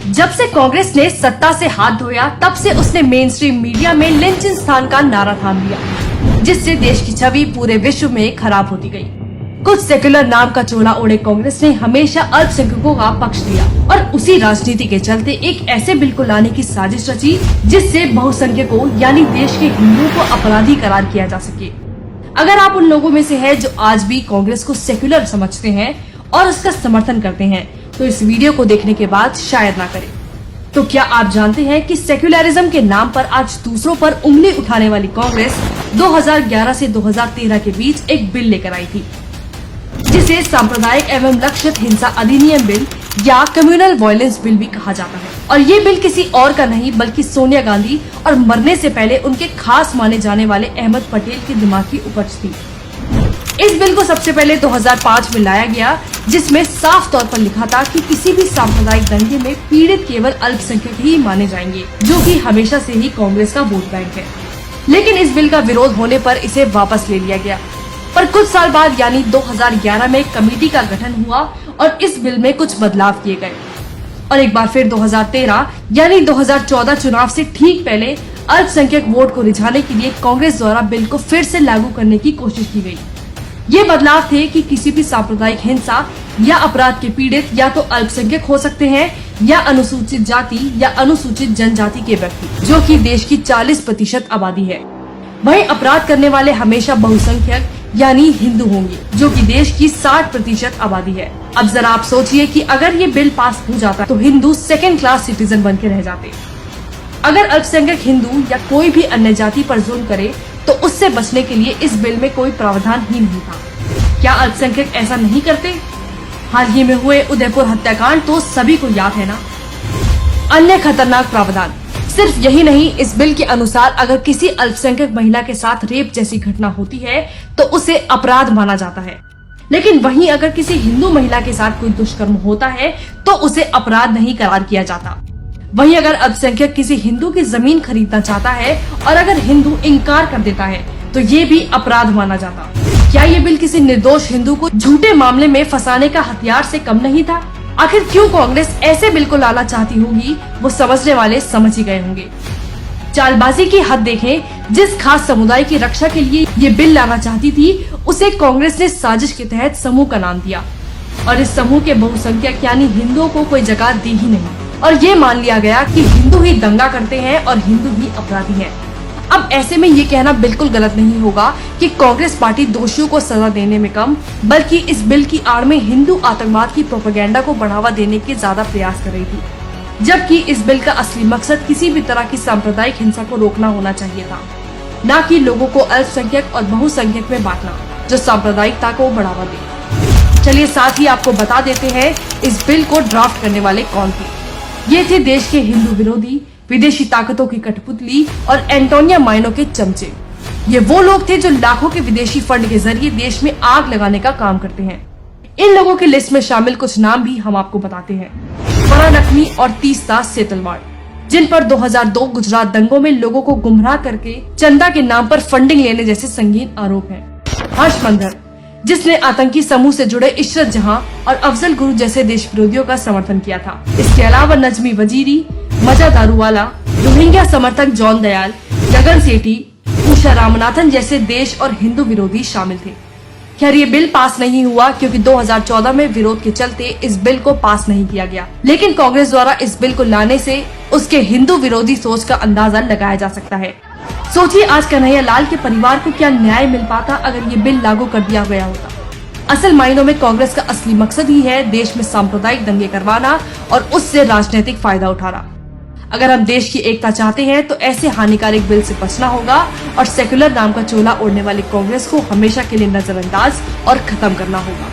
जब से कांग्रेस ने सत्ता से हाथ धोया तब से उसने मेन स्ट्रीम मीडिया में लिंचिंस्तान का नारा थाम लिया, जिससे देश की छवि पूरे विश्व में खराब होती गई। कुछ सेक्युलर नाम का चोला ओढ़े कांग्रेस ने हमेशा अल्पसंख्यकों का पक्ष लिया और उसी राजनीति के चलते एक ऐसे बिल को लाने की साजिश रची जिससे बहुसंख्यकों यानी देश के हिंदुओं को अपराधी करार किया जा सके। अगर आप उन लोगों में से हैं जो आज भी कांग्रेस को सेक्युलर समझते हैं और उसका समर्थन करते हैं, तो इस वीडियो को देखने के बाद शायद ना करें। तो क्या आप जानते हैं कि सेक्युलरिज्म के नाम पर आज दूसरों पर उंगली उठाने वाली कांग्रेस 2011 से 2013 के बीच एक बिल लेकर आई थी, जिसे सांप्रदायिक एवं लक्षित हिंसा अधिनियम बिल या कम्युनल वायलेंस बिल भी कहा जाता है। और ये बिल किसी और का नहीं बल्कि सोनिया गांधी और मरने से पहले उनके खास माने जाने वाले अहमद पटेल की दिमागी उपज थी। इस बिल को सबसे पहले 2005 में लाया गया, जिसमें साफ तौर पर लिखा था कि किसी भी सांप्रदायिक दंगे में पीड़ित केवल अल्पसंख्यक ही माने जाएंगे, जो कि हमेशा से ही कांग्रेस का वोट बैंक है। लेकिन इस बिल का विरोध होने पर इसे वापस ले लिया गया। पर कुछ साल बाद यानी 2011 में एक कमेटी का गठन हुआ और इस बिल में कुछ बदलाव किए गए। और एक बार फिर 2013 यानी 2014 चुनाव से ठीक पहले अल्पसंख्यक वोट को रिझाने के लिए कांग्रेस द्वारा बिल को फिर से लागू करने की कोशिश की गई। ये बदलाव थे कि किसी भी सांप्रदायिक हिंसा या अपराध के पीड़ित या तो अल्पसंख्यक हो सकते हैं या अनुसूचित जाति या अनुसूचित जनजाति के व्यक्ति, जो कि देश की 40% आबादी है। वहीं अपराध करने वाले हमेशा बहुसंख्यक यानी हिंदू होंगे, जो कि देश की 60% आबादी है। अब जरा आप सोचिए कि अगर ये बिल पास हो जाता तो हिंदू सेकंड क्लास सिटीजन बन के रह जाते। अगर अल्पसंख्यक हिंदू या कोई भी अन्य जाति पर जुल्म करे तो उससे बचने के लिए इस बिल में कोई प्रावधान ही नहीं था। क्या अल्पसंख्यक ऐसा नहीं करते? हाल ही में हुए उदयपुर हत्याकांड तो सभी को याद है ना। अन्य खतरनाक प्रावधान सिर्फ यही नहीं, इस बिल के अनुसार अगर किसी अल्पसंख्यक महिला के साथ रेप जैसी घटना होती है तो उसे अपराध माना जाता है। लेकिन वहीं अगर किसी हिंदू महिला के साथ कोई दुष्कर्म होता है तो उसे अपराध नहीं करार किया जाता। वहीं अगर अल्पसंख्यक किसी हिंदू की जमीन खरीदना चाहता है और अगर हिंदू इनकार कर देता है तो ये भी अपराध माना जाता। क्या ये बिल किसी निर्दोष हिंदू को झूठे मामले में फंसाने का हथियार से कम नहीं था? आखिर क्यों कांग्रेस ऐसे बिल को लाना चाहती होगी, वो समझने वाले समझ ही गए होंगे। चालबाजी की हद देखें। जिस खास समुदाय की रक्षा के लिए ये बिल लाना चाहती थी, उसे कांग्रेस ने साजिश के तहत समूह का नाम दिया और इस समूह के बहुसंख्यक यानी हिंदुओं को कोई जगह दी ही नहीं और ये मान लिया गया कि हिंदू ही दंगा करते हैं और हिंदू ही अपराधी हैं। अब ऐसे में ये कहना बिल्कुल गलत नहीं होगा कि कांग्रेस पार्टी दोषियों को सजा देने में कम, बल्कि इस बिल की आड़ में हिंदू आतंकवाद की प्रोपेगेंडा को बढ़ावा देने के ज्यादा प्रयास कर रही थी। जबकि इस बिल का असली मकसद किसी भी तरह की सांप्रदायिक हिंसा को रोकना होना चाहिए था, न कि लोगों को अल्पसंख्यक और बहुसंख्यक में बांटना जो सांप्रदायिकता को बढ़ावा दे। चलिए साथ ही आपको बता देते हैं इस बिल को ड्राफ्ट करने वाले कौन थे। ये थे देश के हिंदू विरोधी, विदेशी ताकतों की कठपुतली और एंटोनिया माइनो के चमचे। ये वो लोग थे जो लाखों के विदेशी फंड के जरिए देश में आग लगाने का काम करते हैं। इन लोगों की लिस्ट में शामिल कुछ नाम भी हम आपको बताते हैं। फरहान नकवी और तीस्ता सेतलवाड़, जिन पर 2002 गुजरात दंगों में लोगों को गुमराह करके चंदा के नाम पर फंडिंग लेने जैसे संगीन आरोप हैं। हर्ष मंदर, जिसने आतंकी समूह से जुड़े इशरत जहां और अफजल गुरु जैसे देश विरोधियों का समर्थन किया था। इसके अलावा नजमी वजीरी, मजा दारूवाला, रोहिंग्या समर्थक जॉन दयाल, गगन सेठी, उषा रामनाथन जैसे देश और हिंदू विरोधी शामिल थे। खैर ये बिल पास नहीं हुआ क्योंकि 2014 में विरोध के चलते इस बिल को पास नहीं किया गया। लेकिन कांग्रेस द्वारा इस बिल को लाने से उसके हिंदू विरोधी सोच का अंदाजा लगाया जा सकता है। सोचिए आज कन्हैया लाल के परिवार को क्या न्याय मिल पाता अगर ये बिल लागू कर दिया गया होता। असल मायनों में कांग्रेस का असली मकसद ही है देश में सांप्रदायिक दंगे करवाना और उससे राजनीतिक फायदा उठाना। अगर हम देश की एकता चाहते हैं तो ऐसे हानिकारक बिल से बचना होगा और सेक्युलर नाम का चोला ओढ़ने वाली कांग्रेस को हमेशा के लिए नजरअंदाज और खत्म करना होगा।